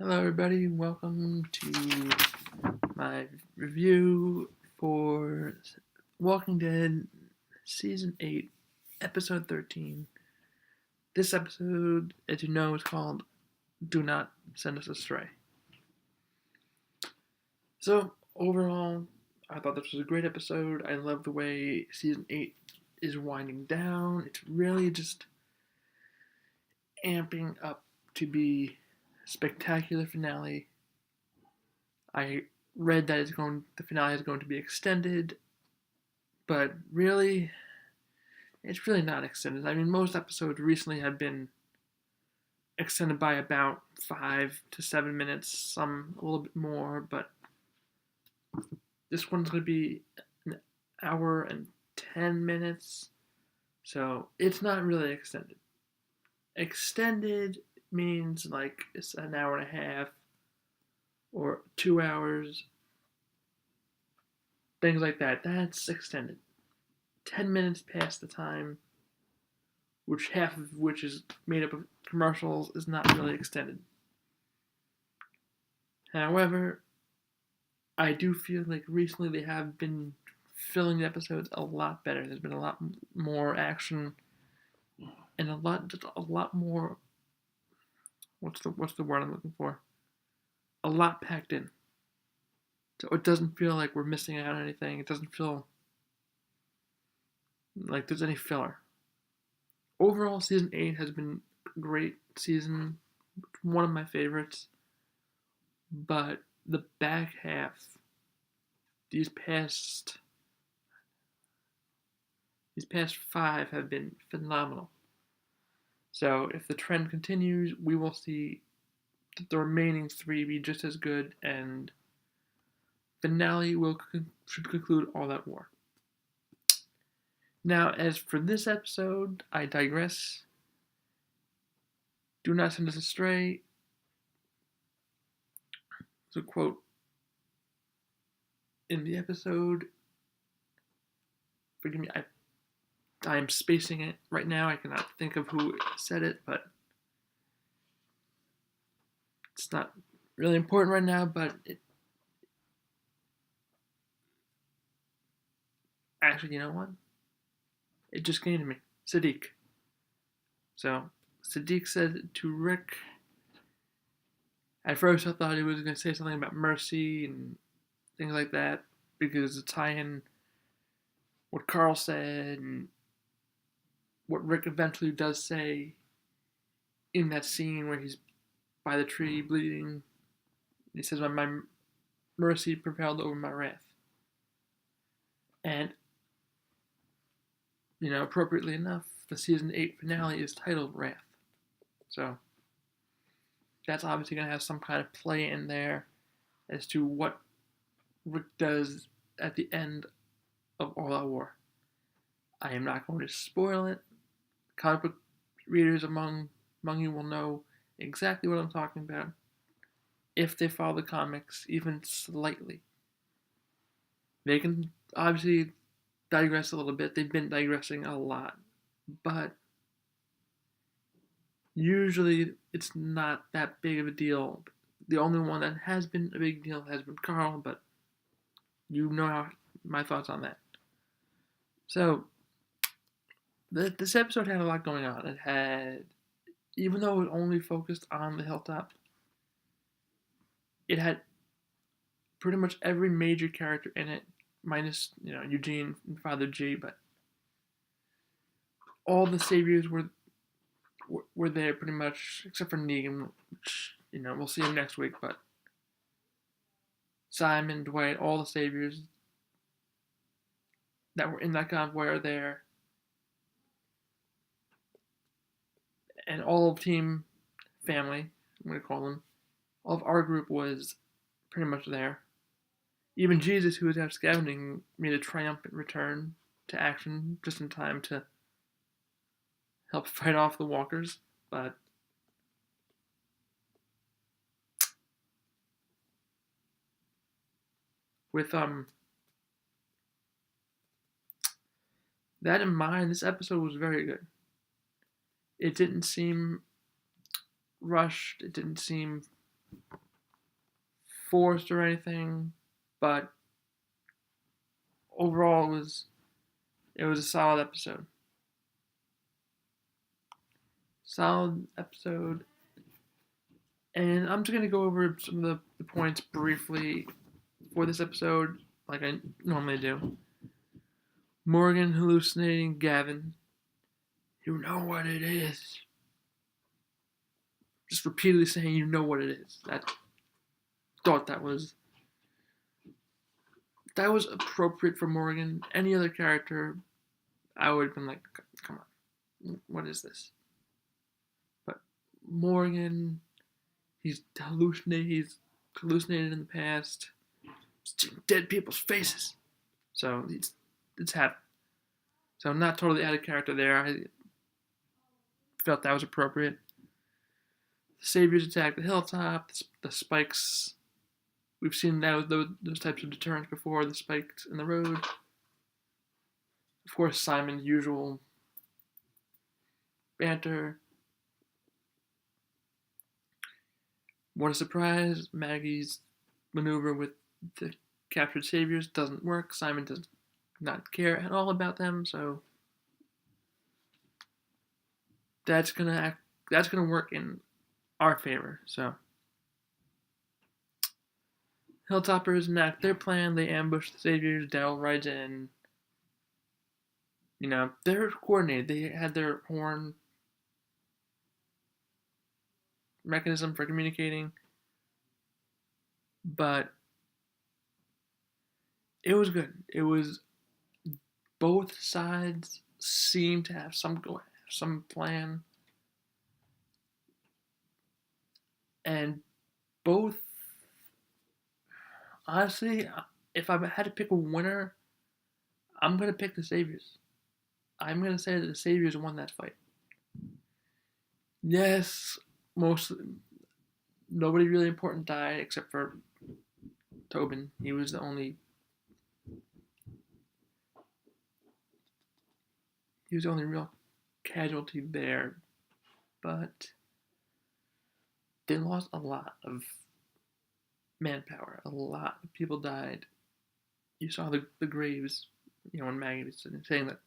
Hello, everybody. Welcome to my review for Walking Dead Season 8, Episode 13. This episode, as you know, is called Do Not Send Us Astray. So, overall, I thought this was a great episode. I love the way Season 8 is winding down. It's really just amping up to be a spectacular finale. I read that the finale is going to be extended, but really, it's really not extended. I mean, most episodes recently have been extended by about 5 to 7 minutes, some a little bit more, but this one's going to be an hour and 10 minutes, so it's not really extended. Extended means like it's an hour and a half or 2 hours, things like that. That's extended. 10 minutes past the time, which half of which is made up of commercials, is not really extended. However, I do feel like recently they have been filling the episodes a lot better. There's been a lot more action and a lot more. What's the word I'm looking for? A lot packed in. So it doesn't feel like we're missing out on anything. It doesn't feel like there's any filler. Overall, season 8 has been a great season, one of my favorites. But the back half, these past 5 have been phenomenal. So if the trend continues, we will see the remaining 3 be just as good, and finale should conclude all that war. Now, as for this episode, I digress. Do not send us astray. So, quote in the episode. Forgive me, I am spacing it right now. I cannot think of who said it, but it's not really important right now. But actually, you know what? It just came to me. Sadiq. So Sadiq said to Rick. At first, I thought he was going to say something about mercy and things like that, because it's tying what Carl said and what Rick eventually does say in that scene where he's by the tree bleeding. He says, "My mercy prevailed over my wrath." And, appropriately enough, the season 8 finale is titled Wrath. So that's obviously going to have some kind of play in there as to what Rick does at the end of All Out War. I am not going to spoil it. Comic book readers among you will know exactly what I'm talking about if they follow the comics even slightly. They can obviously digress a little bit. They've been digressing a lot, but usually it's not that big of a deal. The only one that has been a big deal has been Carl, but you know my thoughts on that. So, this episode had a lot going on. It had, even though it only focused on the hilltop, it had pretty much every major character in it, minus, Eugene and Father G, but all the saviors were there pretty much, except for Negan, which, we'll see him next week, but Simon, Dwight, all the saviors that were in that convoy are there. And all of Team Family, I'm going to call them, all of our group was pretty much there. Even Jesus, who was out scavenging, made a triumphant return to action just in time to help fight off the walkers. But with that in mind, this episode was very good. It didn't seem rushed. It didn't seem forced or anything, but overall it was a solid episode. Solid episode. And I'm just gonna go over some of the points briefly for this episode, like I normally do. Morgan hallucinating Gavin. You know what it is. Just repeatedly saying you know what it is. I thought that was appropriate for Morgan. Any other character, I would have been like, come on, what is this? But Morgan, he's hallucinated in the past, seeing dead people's faces. So it's happened. So I'm not totally out of character there. I felt that was appropriate. The Saviors attack the hilltop, the spikes. We've seen those types of deterrents before, the spikes in the road. Of course, Simon's usual banter. What a surprise, Maggie's maneuver with the captured Saviors doesn't work. Simon does not care at all about them, so that's gonna work in our favor. So Hilltoppers enact their plan. They ambush the Saviors. Daryl rides in. You know, they're coordinated. They had their horn mechanism for communicating, but it was good. It was both sides seemed to have some plan, and both. Honestly, if I had to pick a winner, I'm gonna pick the Saviors. I'm gonna say that the Saviors won that fight. Yes, nobody really important died except for Tobin. He was the only real casualty there, but they lost a lot of manpower. A lot of people died. You saw the graves, when Maggie was saying that,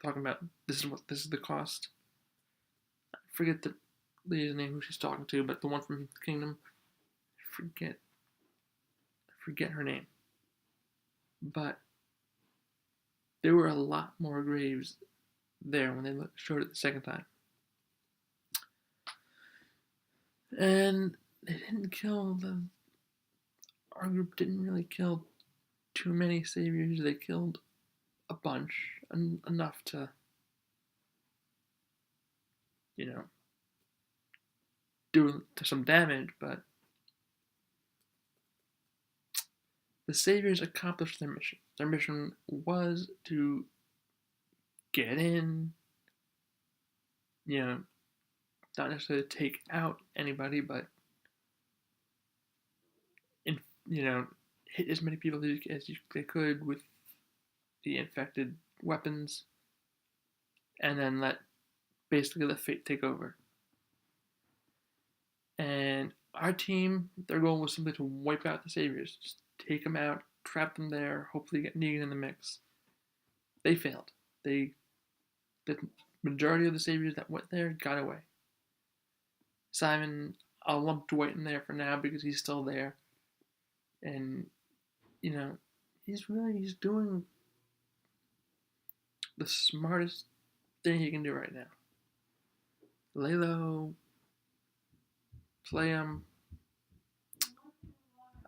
talking about this is the cost. I forget the lady's name who she's talking to, but the one from Kingdom. I forget her name. But there were a lot more graves there when they showed it the second time. And they didn't kill our group didn't really kill too many Saviors. They killed a bunch, enough to, do some damage, but the Saviors accomplished their mission. Their mission was to get in, not necessarily take out anybody, but hit as many people as they could with the infected weapons, and then let basically the fate take over. And our team, their goal was simply to wipe out the Saviors, just take them out, trap them there, hopefully get Negan in the mix. They failed. The majority of the Saviors that went there got away. Simon, I'll lump Dwight in there for now because he's still there. And, he's doing the smartest thing he can do right now. Lay low, play him.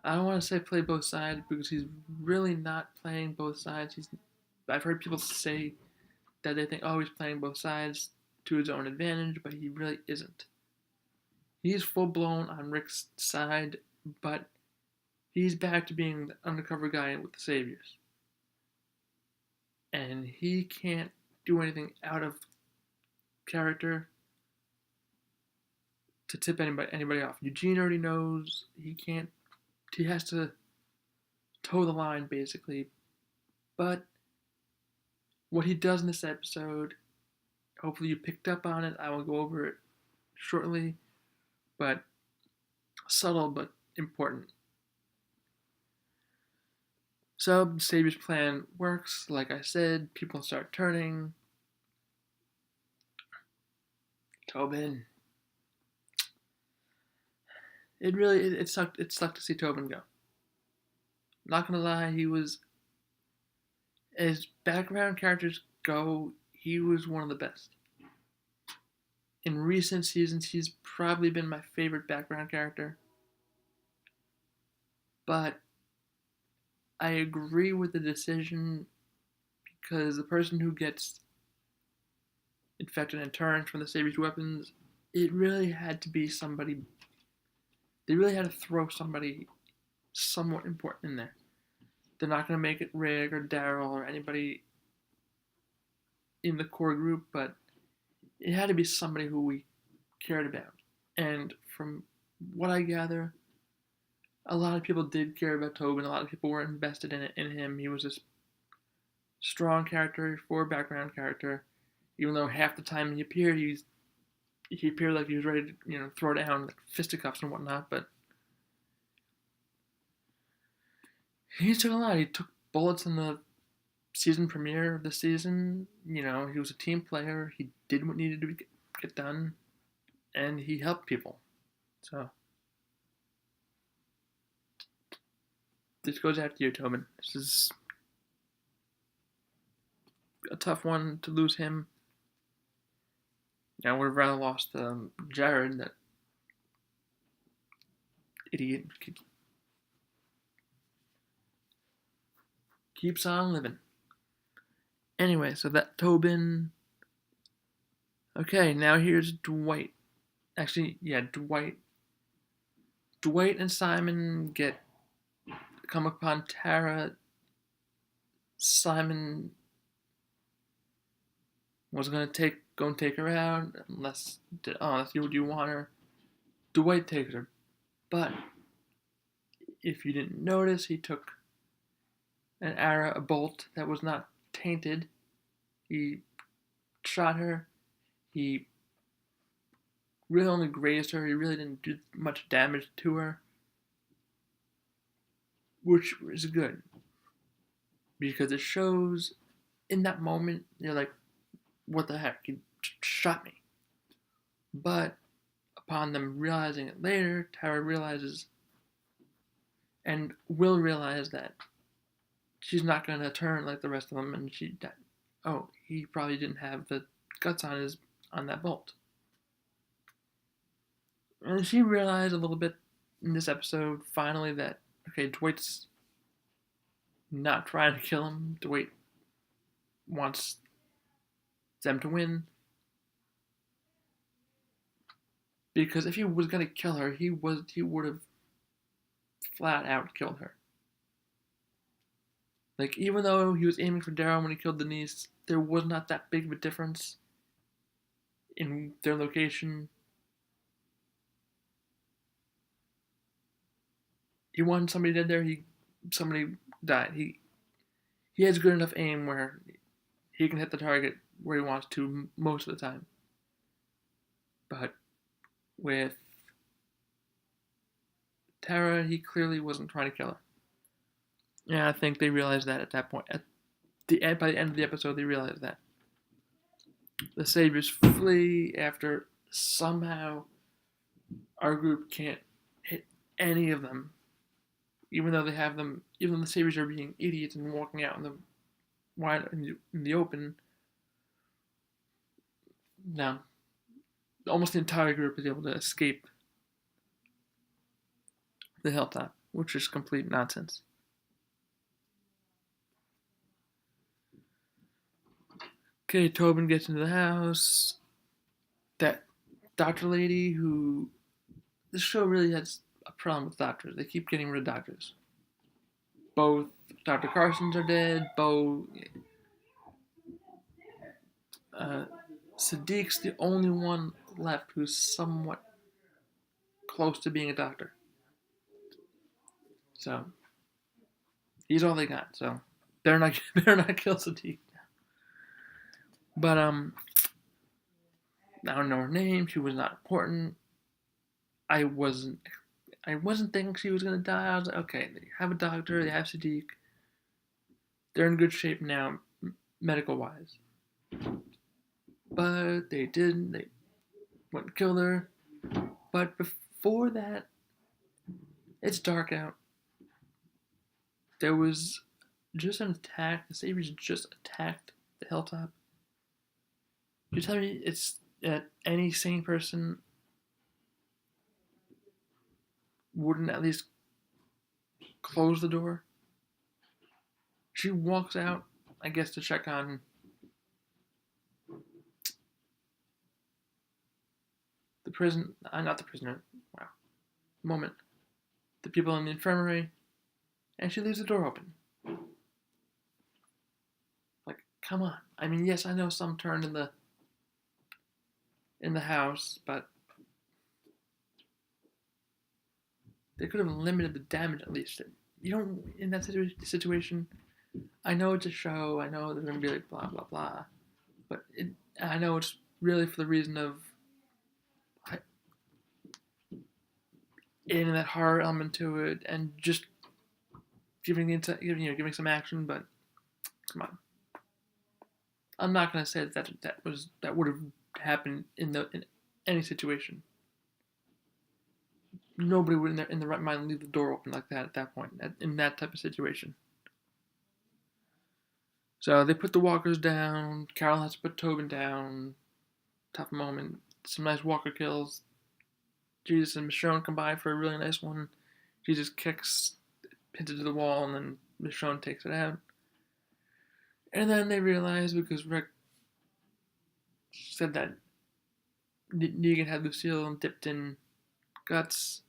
I don't want to say play both sides because he's really not playing both sides. I've heard people say that they think, he's playing both sides to his own advantage, but he really isn't. He's full blown on Rick's side, but he's back to being the undercover guy with the Saviors. And he can't do anything out of character to tip anybody off. Eugene already knows he has to toe the line, basically. But what he does in this episode, hopefully you picked up on it. I will go over it shortly. But subtle but important. So Savior's plan works. Like I said, people start turning. Tobin. It sucked. It sucked to see Tobin go. Not gonna lie, he was, as background characters go, he was one of the best. In recent seasons, he's probably been my favorite background character. But I agree with the decision because the person who gets infected and turns from the Savior's weapons, it really had to be somebody. They really had to throw somebody somewhat important in there. They're not going to make it Rick or Daryl or anybody in the core group, but it had to be somebody who we cared about. And from what I gather, a lot of people did care about Tobin. A lot of people were invested in him. He was this strong character for a background character. Even though half the time he appeared, he appeared like he was ready to throw down like fisticuffs and whatnot. But he took a lot. He took bullets in the season premiere of the season. He was a team player. He did what needed to get done, and he helped people. So this goes after you, Tobin. This is a tough one to lose him. I would have rather lost Jared, that idiot. Keeps on living. Anyway, so that Tobin. Okay, now here's Dwight. Actually, yeah, Dwight. Dwight and Simon come upon Tara. Simon was gonna go and take her out unless you want her. Dwight takes her, but if you didn't notice, he took an arrow, a bolt that was not tainted. He shot her. He really only grazed her. He really didn't do much damage to her, which is good because it shows in that moment you're like, what the heck? He shot me. But upon them realizing it later, Tara realizes and will realize that she's not going to turn like the rest of them, and he probably didn't have the guts on that bolt. And she realized a little bit in this episode, finally, that, okay, Dwight's not trying to kill him. Dwight wants them to win. Because if he was going to kill her, he would have flat out killed her. Like, even though he was aiming for Daryl when he killed Denise, there was not that big of a difference in their location. He wanted somebody dead there, somebody died. He has good enough aim where he can hit the target where he wants to most of the time. But with Tara, he clearly wasn't trying to kill her. Yeah, I think they realized that at that point. By the end of the episode, they realized that. The Saviors flee after somehow our group can't hit any of them. Even though the Saviors are being idiots and walking out in the open. Now, almost the entire group is able to escape the hilltop, which is complete nonsense. Okay, Tobin gets into the house. That doctor lady who... This show really has a problem with doctors. They keep getting rid of doctors. Both Dr. Carson's are dead. Sadiq's the only one left who's somewhat close to being a doctor. So, he's all they got. So, better not kill Sadiq. But, I don't know her name. She was not important. I wasn't I wasn't thinking she was gonna die. I was like, okay, they have a doctor, they have Sadiq, they're in good shape now, medical wise. But they didn't. They went and killed her. But before that, it's dark out. There was just an attack. The Saviors just attacked the hilltop. You tell me it's that any sane person wouldn't at least close the door? She walks out, I guess, to check on the prison. Not the prisoner. Wow. Moment. The people in the infirmary, and she leaves the door open. Like, come on. I mean, yes, I know some turned in the house, but they could have limited the damage at least. You don't, in that situation, I know it's a show, I know there's going to be like blah, blah, blah, but I know it's really for the reason of adding that horror element to it and just giving some action, but come on. I'm not going to say that would have happened in any situation. Nobody would in the right mind leave the door open like that at that point, in that type of situation. So they put the walkers down. Carol has to put Tobin down. Tough moment. Some nice walker kills. Jesus and Michonne combine for a really nice one. Jesus kicks, pins it to the wall, and then Michonne takes it out. And then they realize, because Rick said that Negan had Lucille dipped in guts,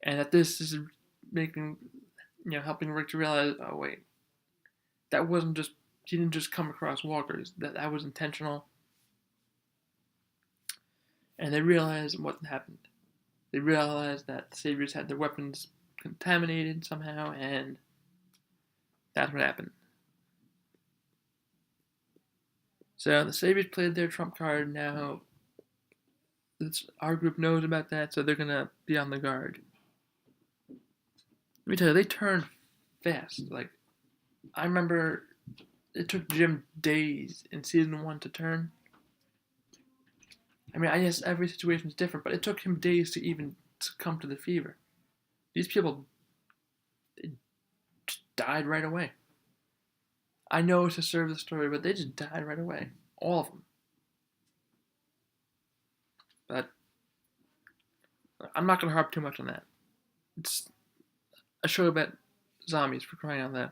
and that this is helping Rick to realize, oh wait, that wasn't just, he didn't just come across walkers, that was intentional. And they realized what happened. They realized that the Saviors had their weapons contaminated somehow, and that's what happened. So the Saviors played their trump card. Now our group knows about that, so they're going to be on the guard. Let me tell you, they turned fast. Like, I remember it took Jim days in season 1 to turn. I mean, I guess every situation is different, but it took him days to even succumb to the fever. These people just died right away. I know it's to serve the story, but they just died right away. All of them. But I'm not going to harp too much on that. It's a show about zombies, for crying out loud.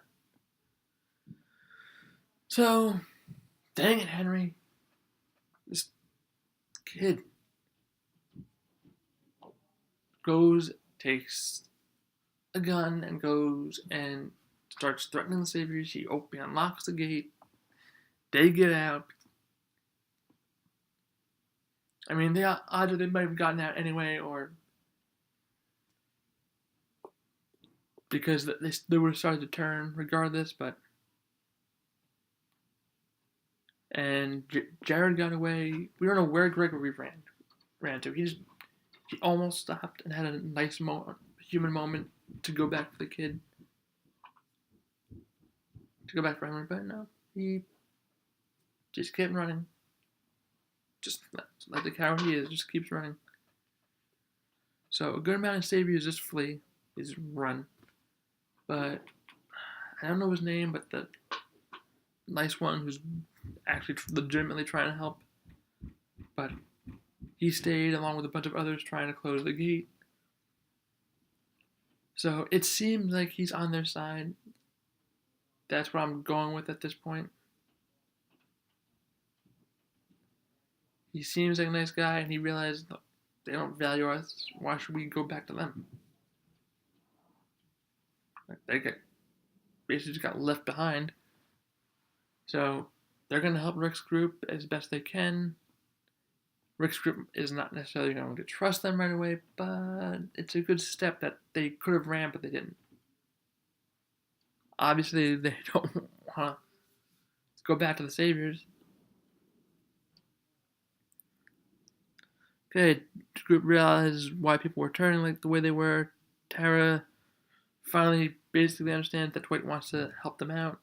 So, dang it, Henry. This kid takes a gun and goes and starts threatening the Saviors. He unlocks the gate. They get out. I mean, either they might have gotten out anyway, or because they would have started to turn regardless. But and Jared got away. We don't know where Gregory ran to. He almost stopped and had a nice human moment to go back for the kid. To go back for Henry, but no, he just kept running. Just like the coward he is, just keeps running. So a good amount of Saviors just flee, is run. But I don't know his name, but the nice one who's actually legitimately trying to help. But he stayed along with a bunch of others trying to close the gate. So it seems like he's on their side. That's what I'm going with at this point. He seems like a nice guy, and he realized they don't value us. Why should we go back to them? They basically just got left behind. So they're going to help Rick's group as best they can. Rick's group is not necessarily going to trust them right away, but it's a good step that they could have ran, but they didn't. Obviously, they don't want to go back to the Saviors, Okay, the group realizes why people were turning like the way they were. Tara finally basically understands that Dwight wants to help them out.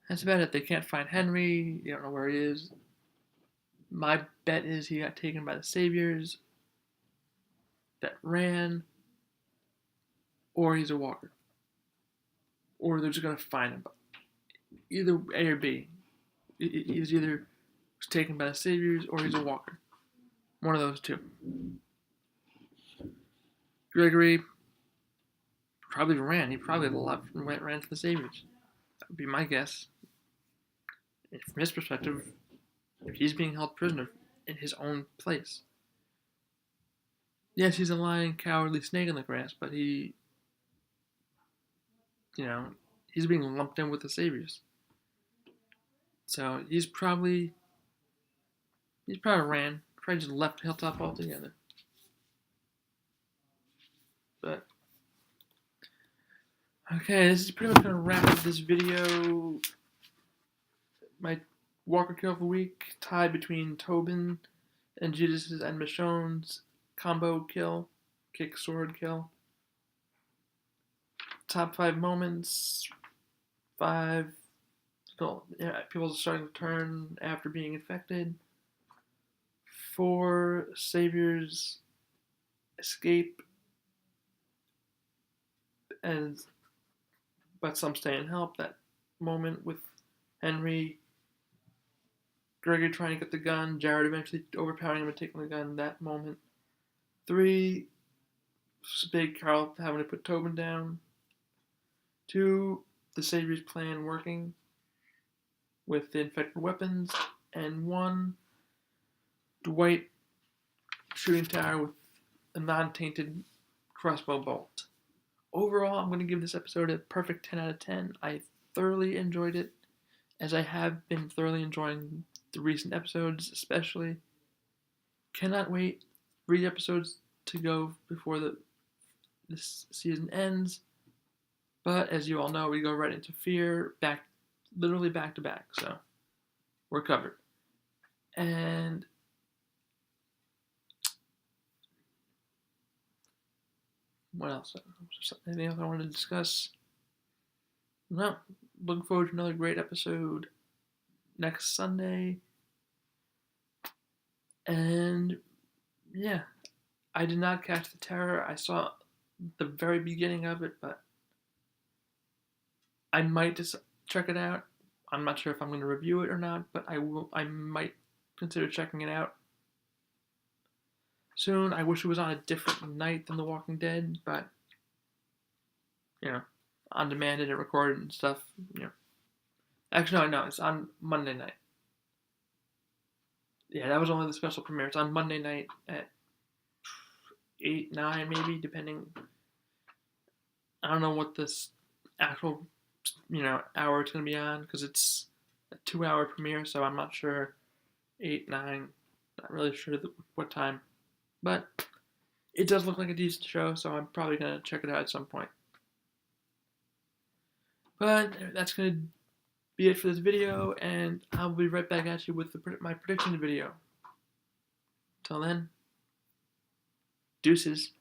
That's about it. They can't find Henry. You don't know where he is. My bet is he got taken by the Saviors that ran, or he's a walker. Or they're just going to find him. Either A or B. He's either taken by the Saviors or he's a walker. One of those two. Gregory probably ran. He probably ran to the Saviors. That would be my guess. And from his perspective, he's being held prisoner in his own place. Yes, he's a lying, cowardly snake in the grass, but he's being lumped in with the Saviors. So he's probably ran. Probably just left Hilltop altogether. But okay, this is pretty much gonna wrap up this video. My Walker kill of the week, tied between Tobin and Judas's and Michonne's combo kill, kick sword kill. Top 5 moments. 5. People are starting to turn after being infected. 4. Saviors escape, but some stay and help. That moment with Henry, Gregory trying to get the gun, Jared eventually overpowering him and taking the gun. That moment. 3. Big Carl having to put Tobin down. 2. The Savior's plan working with the infected weapons. And 1. Dwight shooting Tara with a non-tainted crossbow bolt. Overall, I'm going to give this episode a perfect 10 out of 10. I thoroughly enjoyed it, as I have been thoroughly enjoying the recent episodes, especially. Cannot wait 3 episodes to go before this season ends. But as you all know, we go right into Fear, literally back to back, so we're covered. And what else? Anything else I wanted to discuss? No. Looking forward to another great episode next Sunday. And yeah, I did not catch the terror. I saw the very beginning of it, but I might just check it out. I'm not sure if I'm going to review it or not, but I might consider checking it out soon. I wish it was on a different night than The Walking Dead, but on demand and recorded and stuff. Actually, no, it's on Monday night. Yeah, that was only the special premiere. It's on Monday night at 8, 9, maybe, depending. I don't know what this actual hour it's going to be on, because it's a 2-hour premiere, so I'm not sure. 8, 9, not really sure what time. But it does look like a decent show, so I'm probably going to check it out at some point. But that's going to be it for this video, and I'll be right back at you with my prediction video. Till then, deuces.